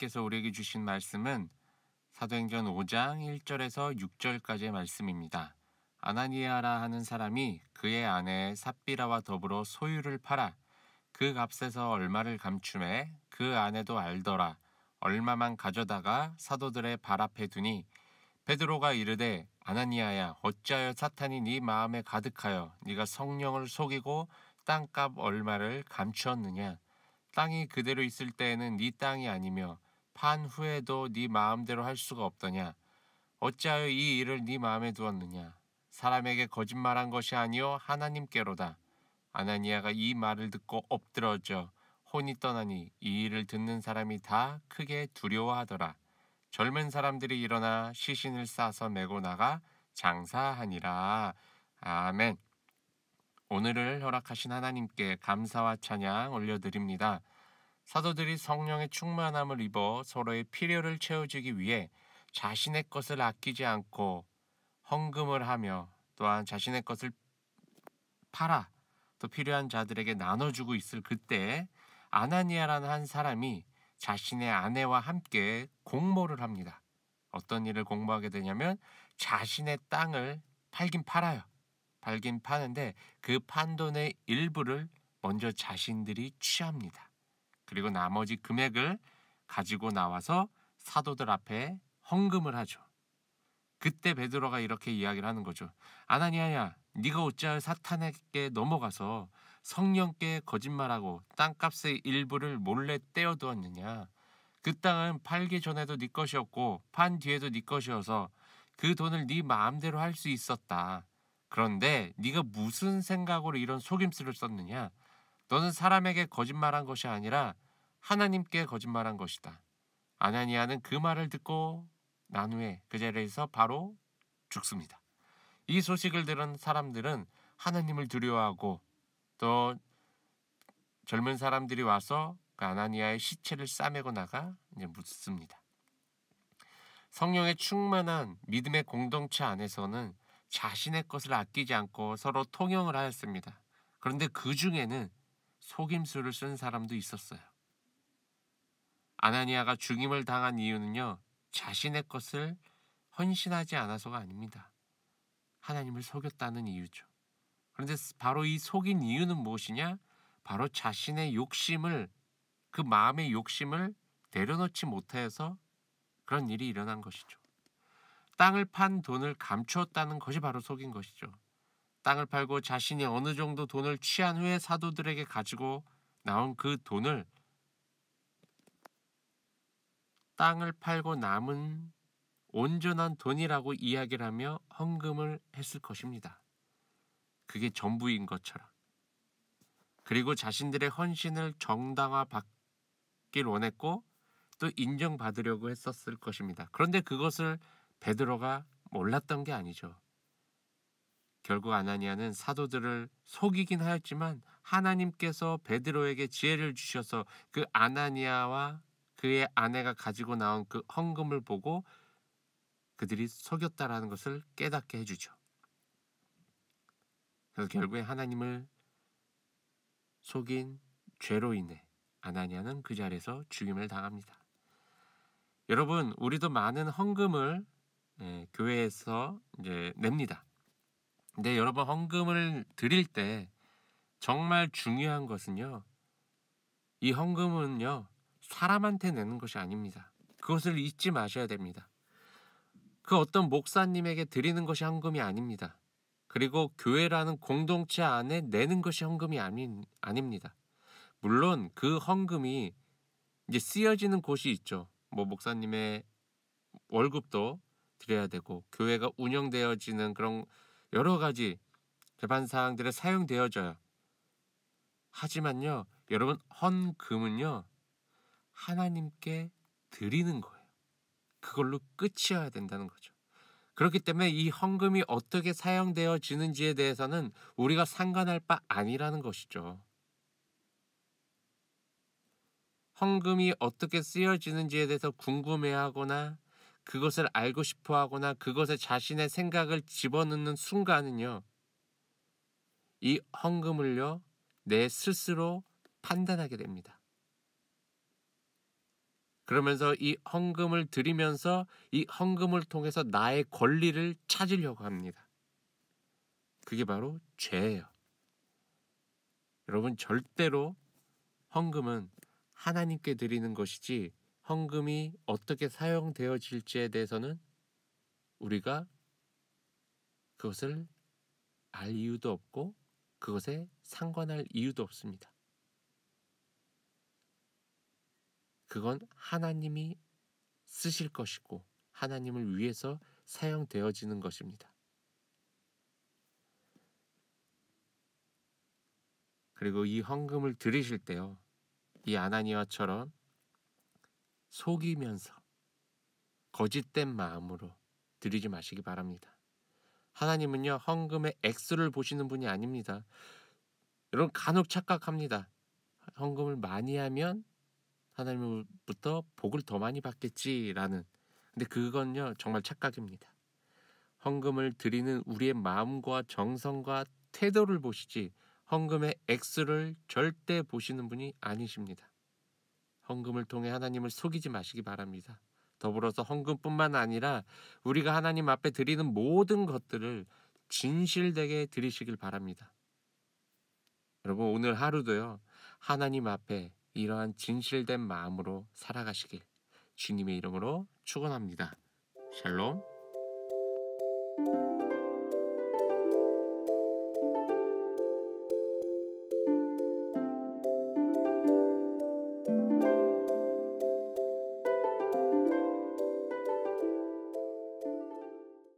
하나님께서 우리에게 주신 말씀은 사도행전 5장 1절에서 6절까지의 말씀입니다. 아나니아라 하는 사람이 그의 아내 삽비라와 더불어 소유를 팔아 그 값에서 얼마를 감추매 그 아내도 알더라. 얼마만 가져다가 사도들의 발 앞에 두니 베드로가 이르되 아나니아야 어찌하여 사탄이 네 마음에 가득하여 네가 성령을 속이고 땅값 얼마를 감추었느냐. 땅이 그대로 있을 때에는 네 땅이 아니며 판 후에도 네 마음대로 할 수가 없더냐. 어찌하여 이 일을 네 마음에 두었느냐. 사람에게 거짓말한 것이 아니요 하나님께로다. 아나니아가 이 말을 듣고 엎드러져 혼이 떠나니 이 일을 듣는 사람이 다 크게 두려워하더라. 젊은 사람들이 일어나 시신을 싸서 메고 나가 장사하니라. 아멘. 오늘을 허락하신 하나님께 감사와 찬양 올려드립니다. 사도들이 성령의 충만함을 입어 서로의 필요를 채워주기 위해 자신의 것을 아끼지 않고 헌금을 하며 또한 자신의 것을 팔아 또 필요한 자들에게 나눠주고 있을 그때 아나니아라는 한 사람이 자신의 아내와 함께 공모를 합니다. 어떤 일을 공모하게 되냐면 자신의 땅을 팔긴 팔아요. 팔긴 파는데 그 판돈의 일부를 먼저 자신들이 취합니다. 그리고 나머지 금액을 가지고 나와서 사도들 앞에 헌금을 하죠. 그때 베드로가 이렇게 이야기를 하는 거죠. 아나니아야, 네가 어찌하여 사탄에게 넘어가서 성령께 거짓말하고 땅값의 일부를 몰래 떼어두었느냐. 그 땅은 팔기 전에도 네 것이었고 판 뒤에도 네 것이어서 그 돈을 네 마음대로 할 수 있었다. 그런데 네가 무슨 생각으로 이런 속임수를 썼느냐. 너는 사람에게 거짓말한 것이 아니라 하나님께 거짓말한 것이다. 아나니아는 그 말을 듣고 난 후에 그 자리에서 바로 죽습니다. 이 소식을 들은 사람들은 하나님을 두려워하고 또 젊은 사람들이 와서 그 아나니아의 시체를 싸매고 나가 이제 묻습니다. 성령의 충만한 믿음의 공동체 안에서는 자신의 것을 아끼지 않고 서로 통용을 하였습니다. 그런데 그 중에는 속임수를 쓴 사람도 있었어요. 아나니아가 죽임을 당한 이유는요, 자신의 것을 헌신하지 않아서가 아닙니다. 하나님을 속였다는 이유죠. 그런데 바로 이 속인 이유는 무엇이냐? 바로 자신의 욕심을, 그 마음의 욕심을 내려놓지 못해서 그런 일이 일어난 것이죠. 땅을 판 돈을 감추었다는 것이 바로 속인 것이죠. 땅을 팔고 자신이 어느 정도 돈을 취한 후에 사도들에게 가지고 나온 그 돈을 땅을 팔고 남은 온전한 돈이라고 이야기를 하며 헌금을 했을 것입니다. 그게 전부인 것처럼. 그리고 자신들의 헌신을 정당화받길 원했고 또 인정받으려고 했었을 것입니다. 그런데 그것을 베드로가 몰랐던 게 아니죠. 결국 아나니아는 사도들을 속이긴 하였지만 하나님께서 베드로에게 지혜를 주셔서 그 아나니아와 그의 아내가 가지고 나온 그 헌금을 보고 그들이 속였다라는 것을 깨닫게 해주죠. 그래서 결국에 하나님을 속인 죄로 인해 아나니아는 그 자리에서 죽임을 당합니다. 여러분, 우리도 많은 헌금을 교회에서 이제 냅니다. 근데 여러분, 헌금을 드릴 때 정말 중요한 것은요, 이 헌금은요, 사람한테 내는 것이 아닙니다. 그것을 잊지 마셔야 됩니다. 그 어떤 목사님에게 드리는 것이 헌금이 아닙니다. 그리고 교회라는 공동체 안에 내는 것이 헌금이 아닙니다. 물론 그 헌금이 이제 쓰여지는 곳이 있죠. 뭐 목사님의 월급도 드려야 되고 교회가 운영되어지는 그런 여러 가지 재반 사항들에 사용되어져요. 하지만요, 여러분, 헌금은요, 하나님께 드리는 거예요. 그걸로 끝이어야 된다는 거죠. 그렇기 때문에 이 헌금이 어떻게 사용되어지는지에 대해서는 우리가 상관할 바 아니라는 것이죠. 헌금이 어떻게 쓰여지는지에 대해서 궁금해하거나 그것을 알고 싶어하거나 그것에 자신의 생각을 집어넣는 순간은요, 이 헌금을요, 내 스스로 판단하게 됩니다. 그러면서 이 헌금을 드리면서 이 헌금을 통해서 나의 권리를 찾으려고 합니다. 그게 바로 죄예요. 여러분, 절대로 헌금은 하나님께 드리는 것이지 헌금이 어떻게 사용되어질지에 대해서는 우리가 그것을 알 이유도 없고 그것에 상관할 이유도 없습니다. 그건 하나님이 쓰실 것이고 하나님을 위해서 사용되어지는 것입니다. 그리고 이 헌금을 드리실 때요, 이 아나니아처럼 속이면서 거짓된 마음으로 드리지 마시기 바랍니다. 하나님은요, 헌금의 액수를 보시는 분이 아닙니다. 여러분, 간혹 착각합니다. 헌금을 많이 하면 하나님으로부터 복을 더 많이 받겠지라는. 근데 그건요, 정말 착각입니다. 헌금을 드리는 우리의 마음과 정성과 태도를 보시지 헌금의 액수를 절대 보시는 분이 아니십니다. 헌금을 통해 하나님을 속이지 마시기 바랍니다. 더불어서 헌금뿐만 아니라 우리가 하나님 앞에 드리는 모든 것들을 진실되게 드리시길 바랍니다. 여러분, 오늘 하루도요, 하나님 앞에 이러한 진실된 마음으로 살아가시길 주님의 이름으로 축원합니다. 샬롬.